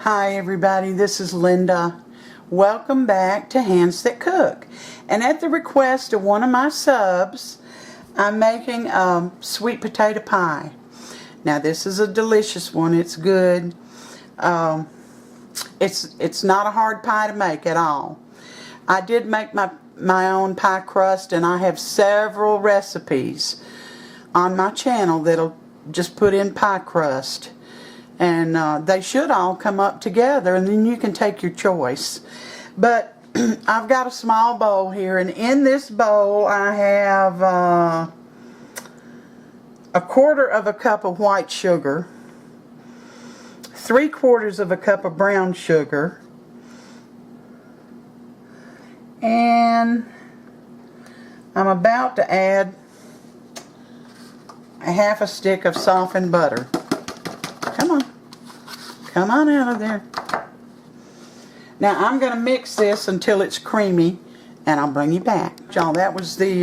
Hi everybody, this is Linda. Welcome back to Hands That Cook. And at the request of one of my subs, I'm making sweet potato pie. Now this is a delicious one. It's good. It's not a hard pie to make at all. I did make my own pie crust, and I have several recipes on my channel that'll just put in pie crust. And they should all come up together, and then you can take your choice. But I've got a small bowl here, and in this bowl I have a 1/4 cup of white sugar, 3/4 cup of brown sugar, and I'm about to add a 1/2 stick of softened butter. Come on out of there. Now I'm going to mix this until it's creamy, and I'll bring you back. Y'all, that was the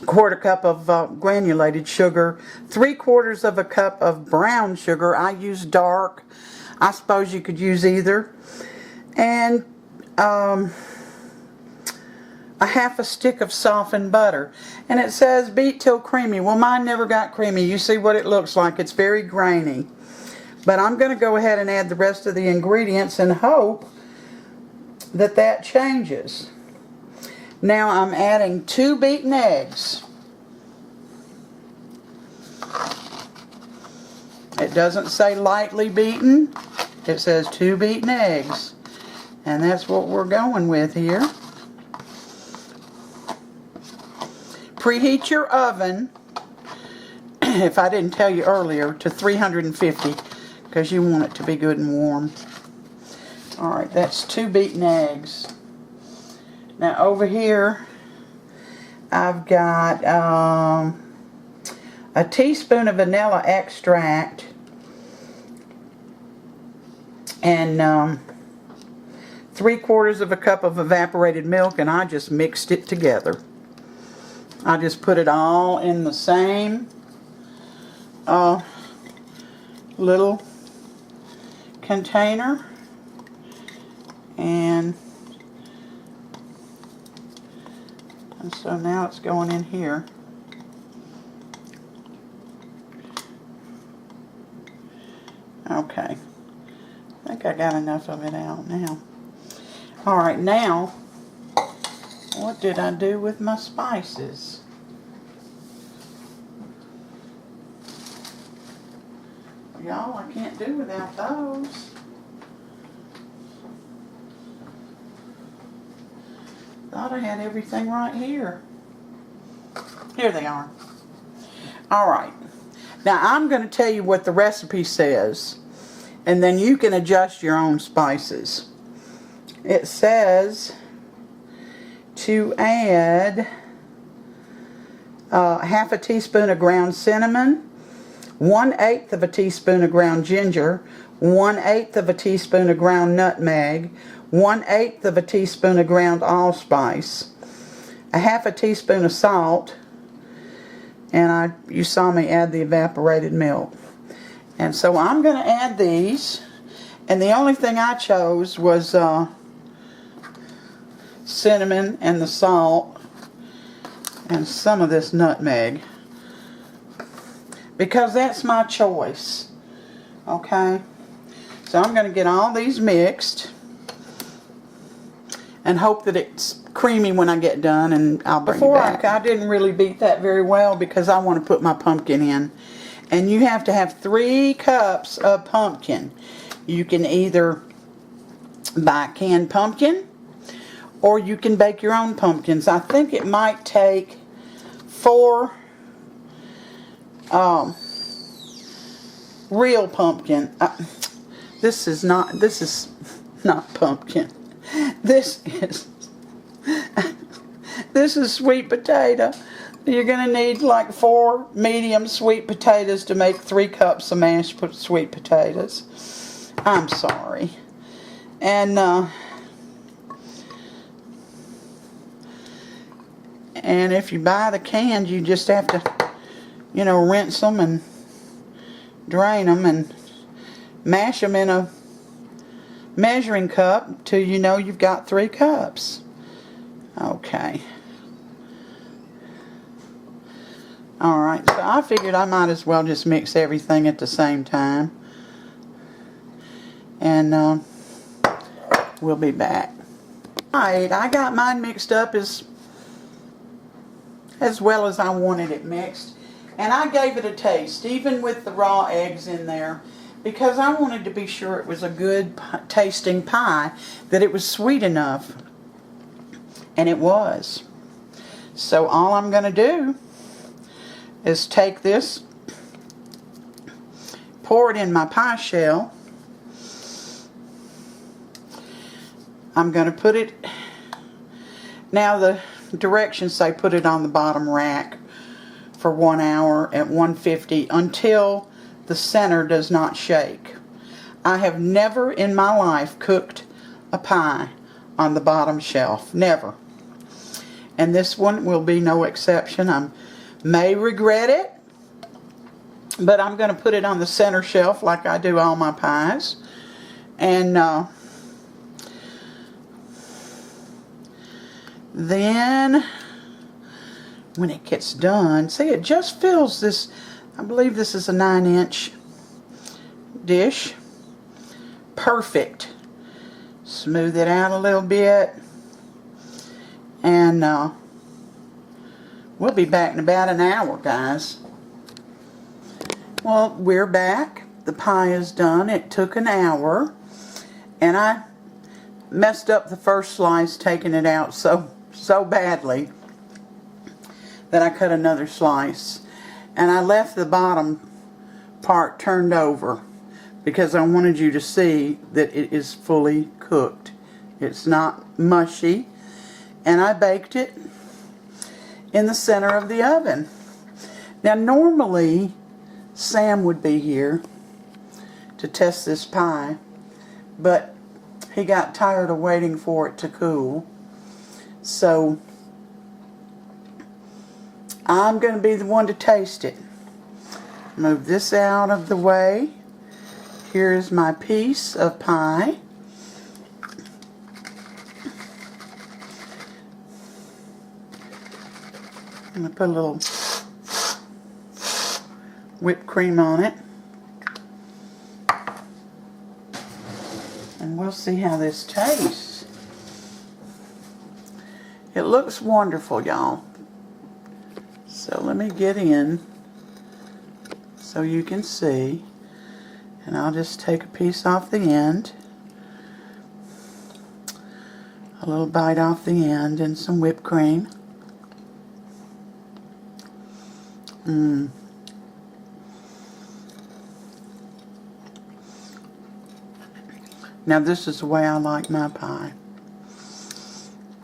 1/4 cup of granulated sugar, 3/4 cup of brown sugar. I use dark. I suppose you could use either. And a 1/2 stick of softened butter. And it says beat till creamy. Well, mine never got creamy. You see what it looks like. It's very grainy. But I'm going to go ahead and add the rest of the ingredients and hope that that changes. Now I'm adding 2 beaten eggs. It doesn't say lightly beaten. It says 2 beaten eggs. And that's what we're going with here. Preheat your oven, if I didn't tell you earlier, to 350 because you want it to be good and warm. Alright, that's 2 beaten eggs. Now over here I've got a teaspoon of vanilla extract and 3/4 cup of evaporated milk, and I just mixed it together. I just put it all in the same little container, and so now it's going in here. Okay, I think I got enough of it out now. Alright, now what did I do with my spices? Y'all, I can't do without those. Thought I had everything right here. Here they are. Alright. Now I'm going to tell you what the recipe says, and then you can adjust your own spices. It says to add 1/2 teaspoon of ground cinnamon, 1/8 teaspoon of ground ginger, 1/8 teaspoon of ground nutmeg, 1/8 teaspoon of ground allspice, 1/2 teaspoon of salt, and you saw me add the evaporated milk. And so I'm going to add these, and the only thing I chose was cinnamon and the salt and some of this nutmeg, because that's my choice. Okay, so I'm going to get all these mixed and hope that it's creamy when I get done, and I'll bring it back. I didn't really beat that very well because I want to put my pumpkin in, and you have to have 3 cups of pumpkin. You can either buy canned pumpkin, or you can bake your own pumpkins. I think it might take 4 real pumpkin. This is not pumpkin. This is sweet potato. You're going to need like 4 medium sweet potatoes to make 3 cups of mashed sweet potatoes. I'm sorry. And if you buy the cans, you just have to, rinse them and drain them and mash them in a measuring cup till you know you've got 3 cups. Okay. Alright, so I figured I might as well just mix everything at the same time. And we'll be back. Alright, I got mine mixed up as well as I wanted it mixed. And I gave it a taste, even with the raw eggs in there, because I wanted to be sure it was a good tasting pie, that it was sweet enough. And it was. So all I'm going to do is take this, pour it in my pie shell. I'm going to put it, now the directions say put it on the bottom rack for 1 hour at 150 until the center does not shake. I have never in my life cooked a pie on the bottom shelf. Never. And this one will be no exception. I may regret it, but I'm going to put it on the center shelf like I do all my pies. And then when it gets done, see, it just fills this. I believe this is a 9-inch dish. Perfect. Smooth it out a little bit. And we'll be back in about an hour, guys. Well, we're back. The pie is done. It took an hour. And I messed up the first slice, taking it out so badly that I cut another slice. And I left the bottom part turned over because I wanted you to see that it is fully cooked. It's not mushy. And I baked it in the center of the oven. Now normally Sam would be here to test this pie, but he got tired of waiting for it to cool. So I'm going to be the one to taste it. Move this out of the way. Here is my piece of pie. I'm going to put a little whipped cream on it. And we'll see how this tastes. It looks wonderful, y'all. So let me get in so you can see. And I'll just take a piece off the end. A little bite off the end and some whipped cream. Now this is the way I like my pie.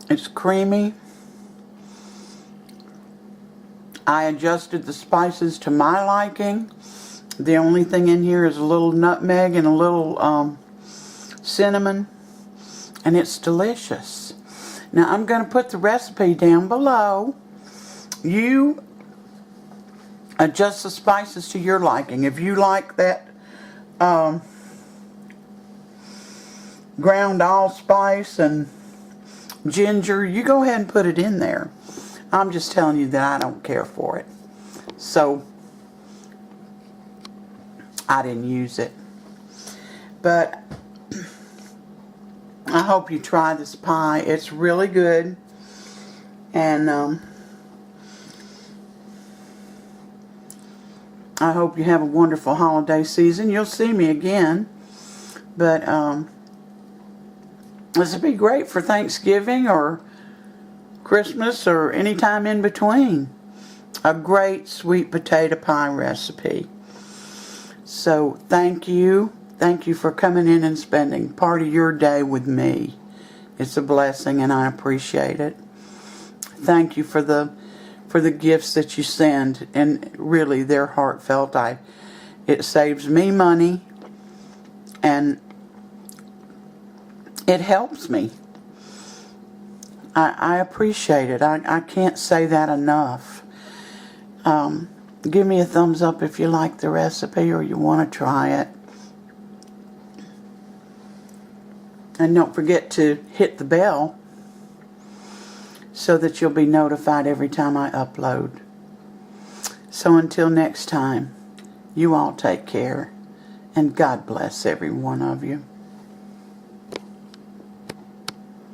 It's creamy. I adjusted the spices to my liking. The only thing in here is a little nutmeg and a little cinnamon. And it's delicious. Now I'm going to put the recipe down below. You adjust the spices to your liking. If you like that ground allspice and ginger, you go ahead and put it in there. I'm just telling you that I don't care for it. So I didn't use it. But I hope you try this pie. It's really good. And I hope you have a wonderful holiday season. You'll see me again. But this would be great for Thanksgiving or Christmas or any time in between. A great sweet potato pie recipe. So thank you. Thank you for coming in and spending part of your day with me. It's a blessing and I appreciate it. Thank you for the gifts that you send, and really they're heartfelt. It saves me money and it helps me. I appreciate it. I can't say that enough. Give me a thumbs up if you like the recipe or you want to try it. And don't forget to hit the bell so that you'll be notified every time I upload. So until next time, you all take care, and God bless every one of you.